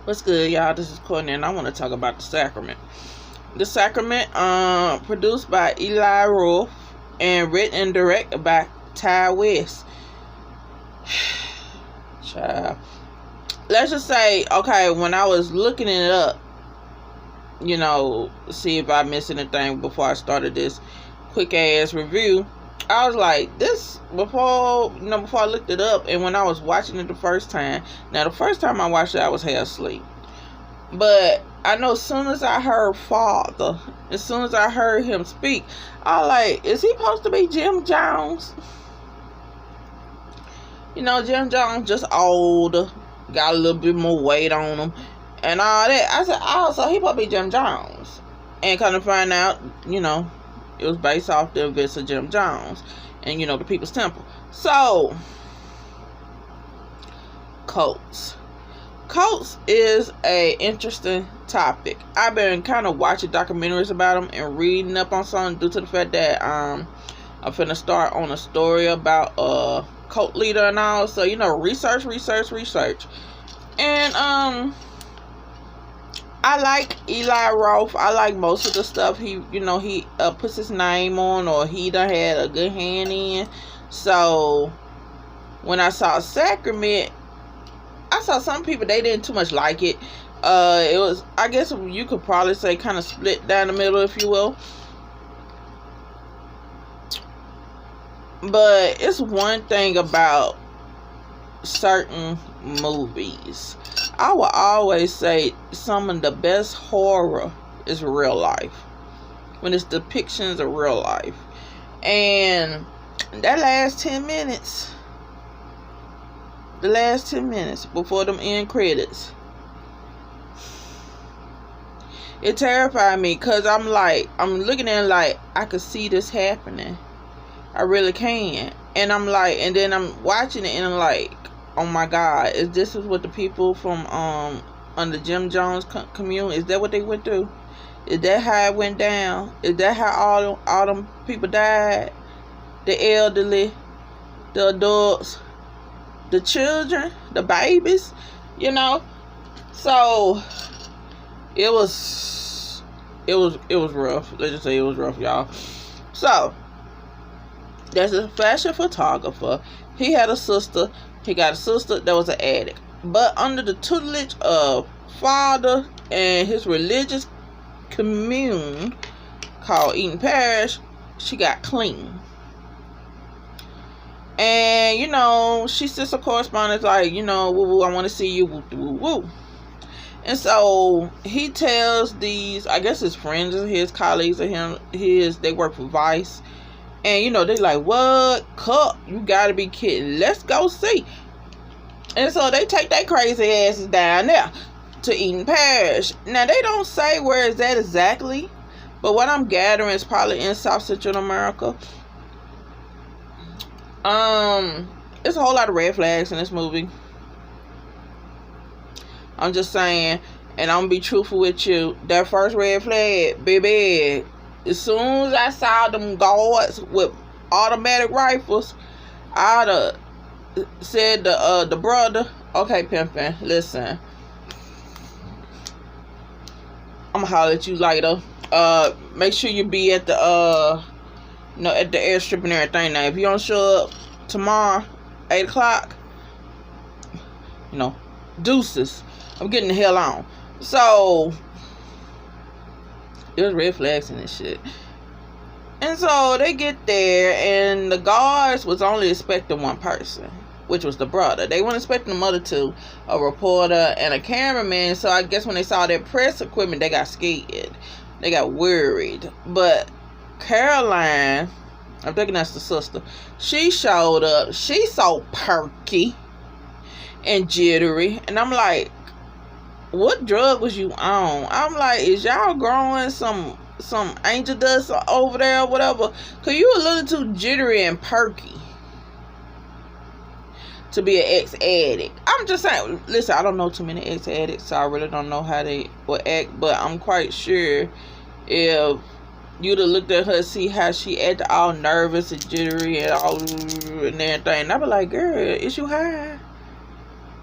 What's good, y'all? This is Courtney, and I want to talk about the Sacrament. The Sacrament, produced by Eli Roth and written and directed by Ty West. Child. Let's just say, okay, when I was looking it up, see if I missed anything before I started this quick ass review, I was like, this, before I looked it up, and when I was watching it the first time, now the first time I watched it, I was half asleep. But I know as soon as I heard Father, as soon as I heard him speak, I was like, is he supposed to be Jim Jones? Jim Jones just older, got a little bit more weight on him, and all that. I said, oh, so he supposed to be Jim Jones. And kind of find out, it was based off the events of Jim Jones and, the People's Temple. So, cults. Cults is a interesting topic. I've been kind of watching documentaries about them and reading up on something due to the fact that I'm finna start on a story about a cult leader and all. So, research. And, I like Eli Roth. I like most of the stuff he puts his name on, or he done had a good hand in. So when I saw Sacrament, I saw some people, they didn't too much like it. It was, I guess you could probably say, kind of split down the middle, if you will. But it's one thing about certain movies. I will always say some of the best horror is real life, when it's depictions of real life. And that last 10 minutes, before them end credits, it terrified me, because I'm looking at it like, I could see this happening. I really can. And I'm like, and then I'm watching it and I'm like, oh my God, is this what the people from under Jim Jones community, is that what they went through? Is that how it went down? Is that how all them people died? The elderly, the adults, the children, the babies, So it was rough. Let's just say it was rough, y'all. So there's a fashion photographer. He had a sister. He got a sister that was an addict. But under the tutelage of Father and his religious commune called Eden Parish, she got clean. And, she sends a correspondence like, woo, I want to see you, woo, woo, woo. And so he tells these, I guess his friends or his colleagues of him, they work for Vice. And, they like, what? Cup? You gotta be kidding. Let's go see. And so they take their crazy asses down there to Eden Parish. Now, they don't say where is that exactly, but what I'm gathering is probably in South Central America. There's a whole lot of red flags in this movie. I'm just saying, and I'm gonna be truthful with you. That first red flag, baby, as soon as I saw them guards with automatic rifles, I'd have said the brother, okay, pimpin', listen, I'm gonna holler at you later. Make sure you be at the at the airstrip and everything. Now, if you don't show up tomorrow, 8 o'clock, deuces. I'm getting the hell on. So there's red flags in this shit. And so they get there, and the guards was only expecting one person, which was the brother. They weren't expecting the other two, a reporter and a cameraman. So I guess when they saw their press equipment, they got scared. They got worried. But Caroline, I'm thinking that's the sister, she showed up. She's so perky and jittery. And I'm like, what drug was you on? I'm like, is y'all growing some angel dust over there or whatever? Cause you a little too jittery and perky to be an ex-addict. I'm just saying, listen, I don't know too many ex-addicts, so I really don't know how they will act, but I'm quite sure if you'd have looked at her, see how she acted all nervous and jittery and all and everything, I'd be like, girl, is you high?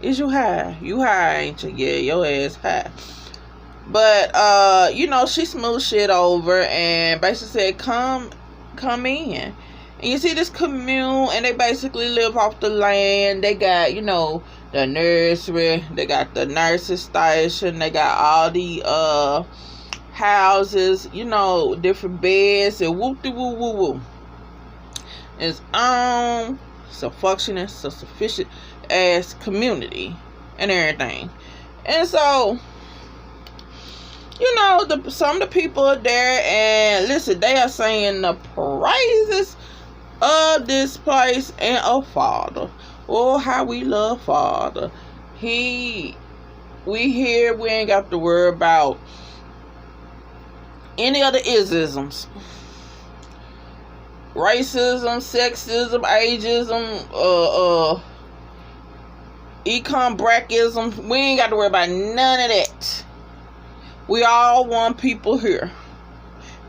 Is you high? You high, ain't you? Yeah, your ass high. But she smoothed shit over and basically said, come in. And you see this commune, and they basically live off the land. They got, the nursery, they got the nurses station, they got all the houses, different beds, and whoop-de-woo-woo-woo. It's so functioning, so sufficient as community and everything. And so, some of the people are there, and listen, they are saying the praises of this place and of Father. Oh, how we love Father. We ain't got to worry about any other isms. Racism, sexism, ageism, econ brackism. We ain't got to worry about none of that. We all one people here.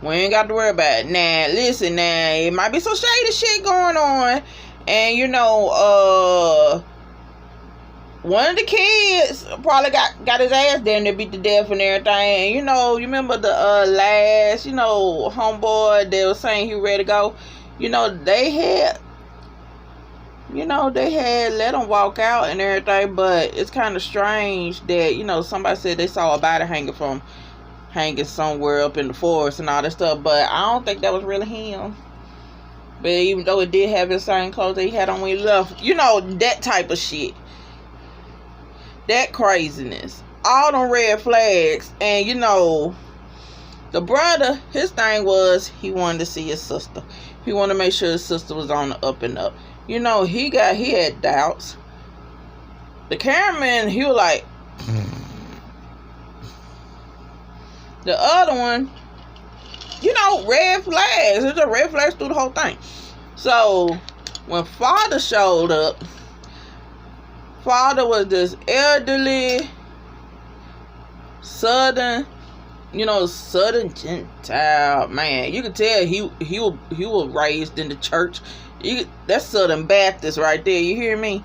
We ain't got to worry about it. Now, listen, it might be some shady shit going on. And, one of the kids probably got his ass down there, beat to death and everything. And, you remember the last, homeboy that was saying he ready to go? They had let him walk out and everything, but it's kind of strange that, somebody said they saw a body hanging somewhere up in the forest and all that stuff, but I don't think that was really him. But even though it did have the same clothes that he had on when he left, that type of shit. That craziness. All them red flags. And, the brother, his thing was he wanted to see his sister. He wanted to make sure his sister was on the up and up. He had doubts. The cameraman, he was like, the other one, red flags. There's a red flags through the whole thing. So, when Father showed up, Father was this elderly, southern Gentile man. You could tell he was raised in the church. That's Southern Baptist right there. You hear me?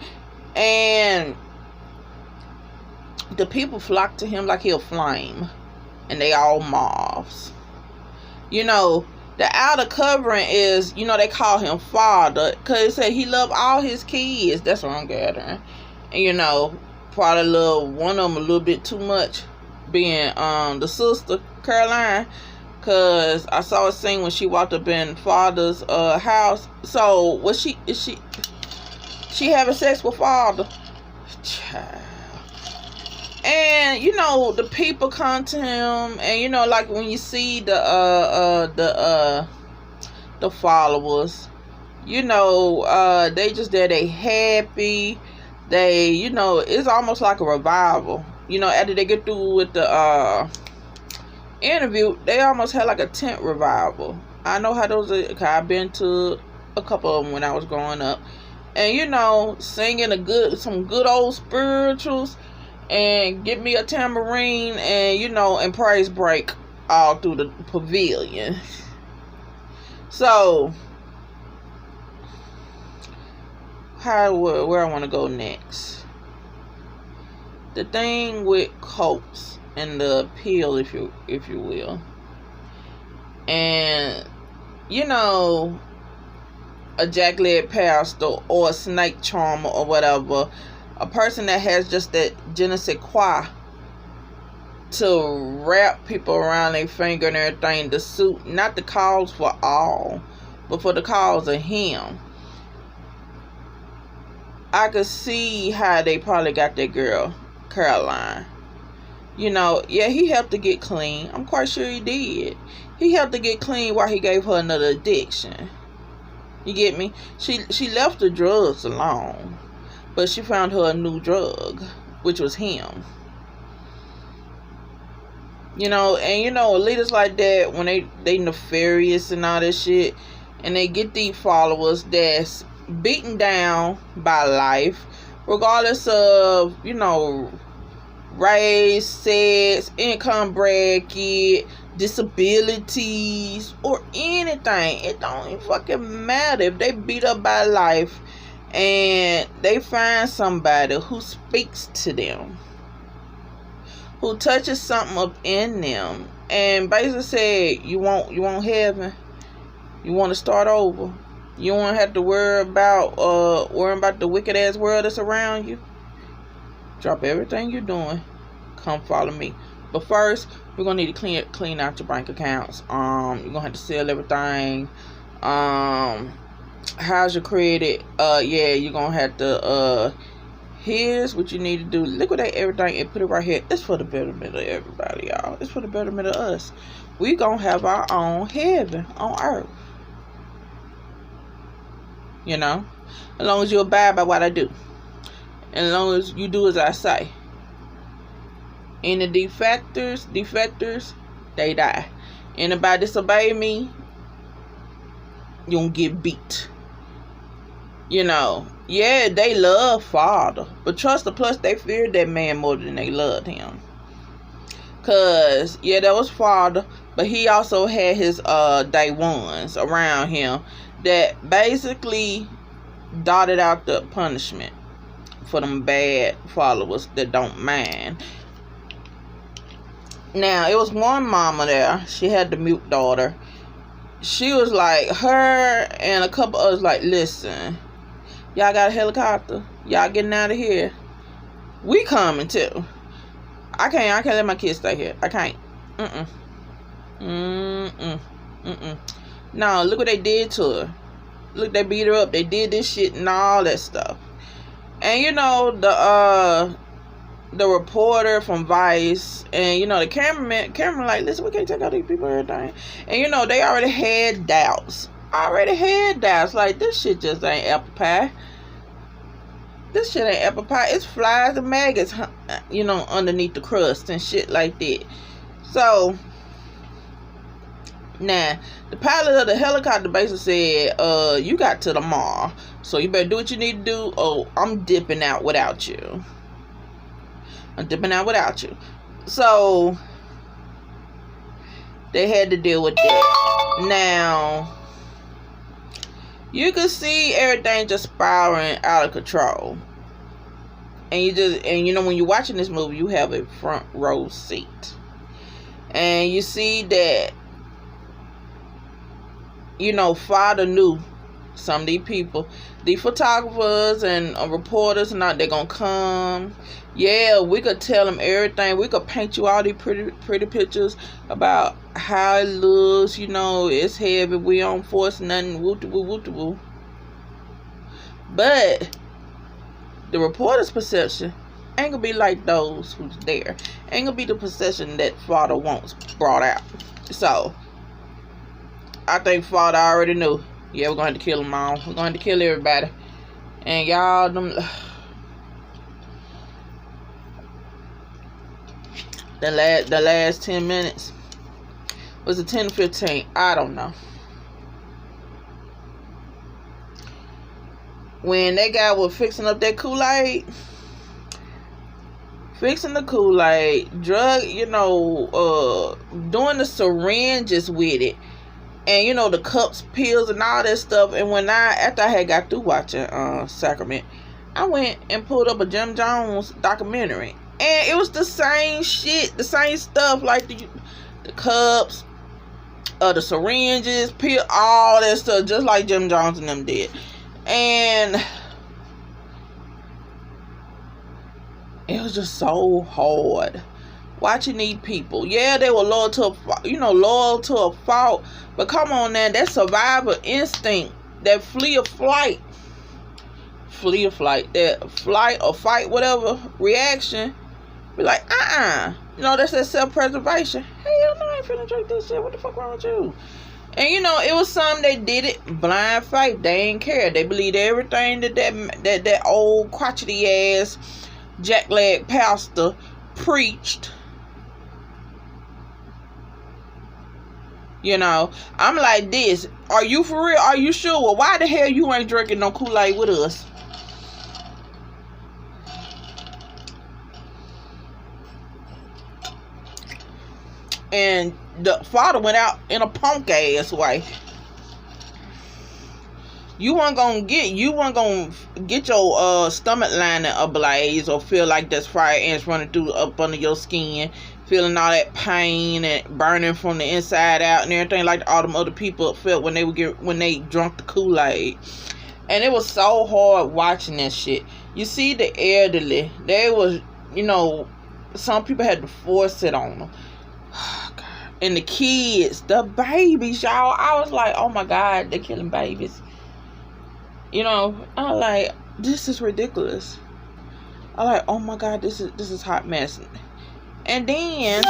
And the people flocked to him like he a flame, and they all mobs. The outer covering is, they call him Father because they say he loved all his kids. That's what I'm gathering. And probably one of them a little bit too much, being the sister Caroline, because I saw a scene when she walked up in Father's house. So was she having sex with Father? Child. And the people come to him, and like when you see the followers, they just there, they happy. They, it's almost like a revival. After they get through with the interview, they almost had like a tent revival. I know how those are, cause I've been to a couple of them when I was growing up. And, singing some good old spirituals, and get me a tambourine, and, and praise break all through the pavilion. So, where I want to go next? The thing with cults and the appeal, if you will, and a jack-legged pastor or a snake charmer or whatever, a person that has just that je ne sais quoi to wrap people around their finger and everything to suit, not the cause for all, but for the cause of him. I could see how they probably got that girl, Caroline. He helped to get clean. I'm quite sure he did. He helped to get clean while he gave her another addiction. You get me? She left the drugs alone, but she found her a new drug, which was him. And leaders like that, when they nefarious and all this shit, and they get these followers that's beaten down by life, regardless of, race, sex, income bracket, disabilities, or anything. It don't even fucking matter. If they beat up by life and they find somebody who speaks to them, who touches something up in them, and basically said, you want heaven, you want to start over, you won't have to worry about the wicked ass world that's around you. Drop everything you're doing, come follow me. But first, we're gonna need to clean out your bank accounts. You're gonna have to sell everything. How's your credit? Yeah, you're gonna have to here's what you need to do. Liquidate everything and put it right here. It's for the betterment of everybody, y'all. It's for the betterment of us. We gonna have our own heaven on earth. You know? As long as you abide by what I do. And as long as you do as I say. And the defectors, they die. Anybody disobey me, you gonna get beat. You know, yeah, they love Father, but trust the plus they feared that man more than they loved him. Cause yeah, that was Father, but he also had his day ones around him that basically dotted out the punishment for them bad followers that don't mind. Now, it was one mama there. She had the mute daughter. She was like, her and a couple others like, listen, y'all got a helicopter? Y'all getting out of here? We coming too. I can't let my kids stay here. I can't. No, look what they did to her. Look, they beat her up. They did this shit and all that stuff. And you know, the reporter from Vice and, you know, the cameraman like, listen, we can't take out these people and everything. And, you know, they already had doubts. Like, this shit just ain't apple pie. This shit ain't apple pie. It's flies and maggots, you know, underneath the crust and shit like that. So, now, the pilot of the helicopter basically said, you got to the mall, so you better do what you need to do. Oh, I'm dipping out without you. So they had to deal with that. Now you can see everything just spiraling out of control. And you know, when you're watching this movie, you have a front row seat. And you see that, you know, Father knew some of these people, the photographers and reporters, and they're gonna come. Yeah, we could tell them everything. We could paint you all these pretty pictures about how it looks. You know, it's heavy. We don't force nothing. Woo-to-woo. But the reporter's perception ain't gonna be like those who's there. Ain't gonna be the perception that Father wants brought out. So I think Father already knew. Yeah, we're going to kill them all. We're going to kill everybody. And y'all, the last 10 minutes. Was it 10 or 15? I don't know. When that guy was fixing up that Kool-Aid, drug, you know, doing the syringes with it. And, you know, the cups, pills, and all that stuff. And after I had got through watching Sacrament, I went and pulled up a Jim Jones documentary. And it was the same shit, the same stuff, like the cups, the syringes, pill, all that stuff, just like Jim Jones and them did. And it was just so hard watching these people. Yeah, they were loyal to a fault. But come on now, that survival instinct, that flee or flight, that flight or fight, whatever reaction, be like, you know, that's that self-preservation. Hell no, I ain't finna drink this shit. What the fuck wrong with you? And you know, it was some that did it blind faith. They ain't care. They believed everything that old crotchety ass jackleg pastor preached. You know, I'm like this. Are you for real? Are you sure? Well, why the hell you ain't drinking no Kool-Aid with us? And the Father went out in a punk ass way. You weren't gonna get your stomach lining ablaze or feel like there's fire ants running through up under your skin, feeling all that pain and burning from the inside out and everything like all them other people felt when they drunk the Kool-Aid. And it was so hard watching that shit. You see the elderly, they was, some people had to force it on them. And the kids, the babies, y'all. I was like, oh my God, they're killing babies. I'm like, this is ridiculous. I'm like, oh my God, this is hot mess. And then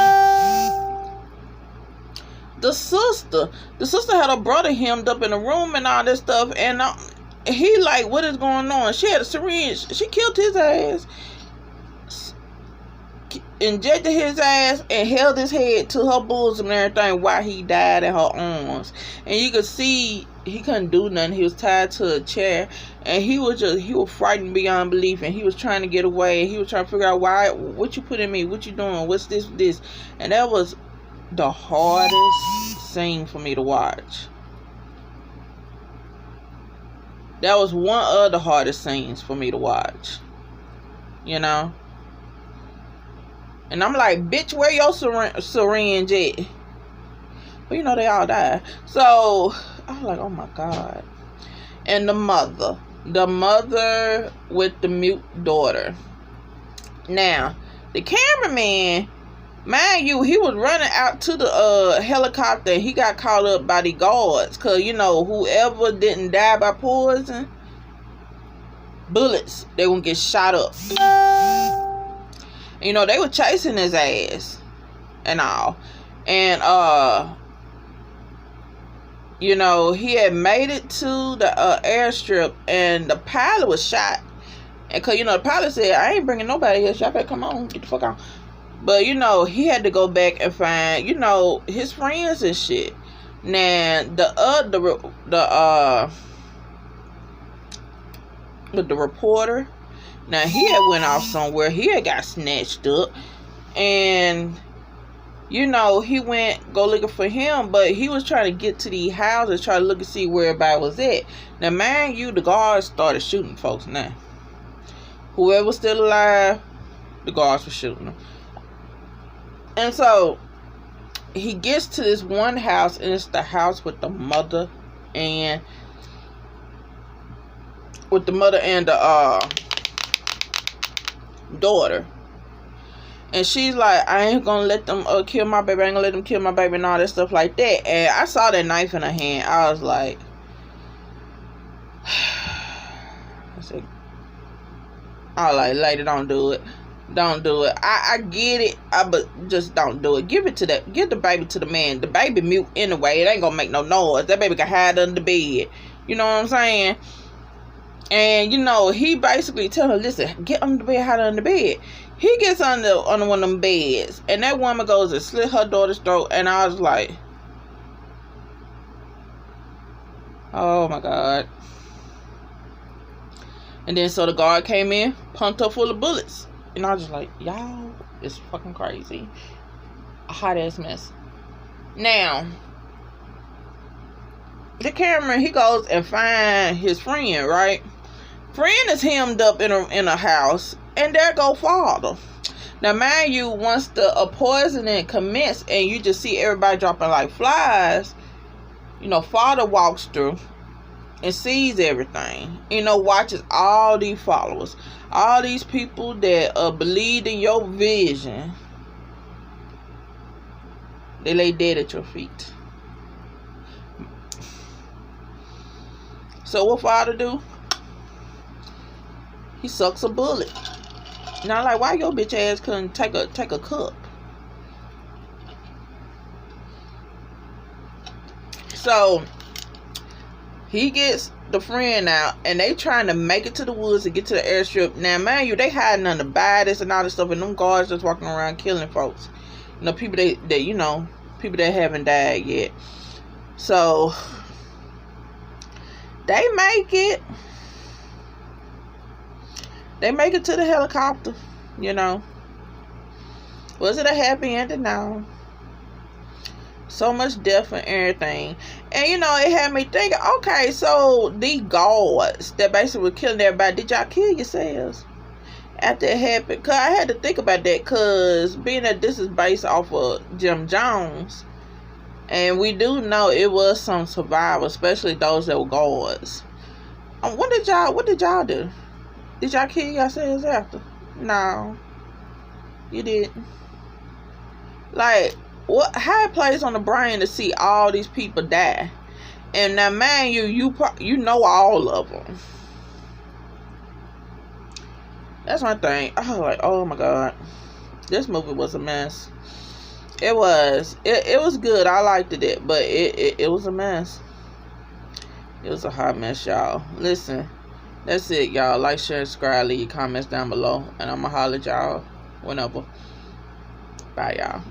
the sister had a brother hemmed up in a room and all this stuff, and he like, what is going on? She had a syringe. She killed his ass, injected his ass, and held his head to her bosom and everything while he died in her arms. And you could see he couldn't do nothing. He was tied to a chair, and he was frightened beyond belief, and he was trying to get away. He was trying to figure out what you put in me, what you doing, what's this, and that was the hardest scene for me to watch. That was one of the hardest scenes for me to watch. And I'm like, bitch, where your syringe at? But they all died. So I was like, oh my God. And the mother with the mute daughter. Now, the cameraman, mind you, he was running out to the helicopter, and he got caught up by the guards. Because, whoever didn't die by poison, bullets, they won't get shot up. They were chasing his ass and all. And, he had made it to the airstrip, and the pilot was shot. And because, the pilot said, I ain't bringing nobody else. Y'all better come on, get the fuck on. But, he had to go back and find, his friends and shit. Now, the reporter, now he had went off somewhere. He had got snatched up. And, he went go looking for him, but he was trying to get to the houses, try to look and see where everybody was at. Now, mind you, the guards started shooting folks now. Whoever was still alive, the guards were shooting them. And so, he gets to this one house, and it's the house with the mother and the daughter. And she's like, I ain't gonna let them kill my baby. I ain't gonna let them kill my baby and all that stuff like that. And I saw that knife in her hand. I was like, lady, don't do it. Don't do it. I get it, but just don't do it. Give the baby to the man. The baby mute anyway. It ain't gonna make no noise. That baby can hide under the bed. You know what I'm saying? And, he basically tell her, listen, get under the bed, hide under the bed. He gets under one of them beds, and that woman goes and slit her daughter's throat, and I was like, oh my God. And then so the guard came in, pumped her full of bullets. And I was just like, y'all, it's fucking crazy. A hot ass mess. Now, the cameraman, he goes and find his friend, right? Friend is hemmed up in a house, and there go father. Now, mind you, once the poisoning commenced, and you just see everybody dropping like flies, father walks through and sees everything. Watches all these followers, all these people that believed in your vision. They lay dead at your feet. So what father do? He sucks a bullet. Now, like, why your bitch ass couldn't take a cup? So he gets the friend out, and they trying to make it to the woods to get to the airstrip. Now, mind you, they hiding under bodies and all this stuff, and them guards just walking around killing folks. People people that haven't died yet. So they make it. They make it to the helicopter, Was it a happy ending? No. So much death and everything. And it had me thinking, okay, so the guards that basically were killing everybody, did y'all kill yourselves after it happened? Because I had to think about that, because being that this is based off of Jim Jones, and we do know it was some survivors, especially those that were guards. What did y'all do? Did y'all kill yourselves after? No, you didn't. Like, how it plays on the brain to see all these people die. And now, man, you know all of them. That's one thing. I was like, oh my God, this movie was a mess. It was. It was good. I liked it, but it was a mess. It was a hot mess, y'all. Listen, that's it, y'all. Like, share, subscribe, leave your comments down below, and I'ma holler at y'all whenever. Bye, y'all.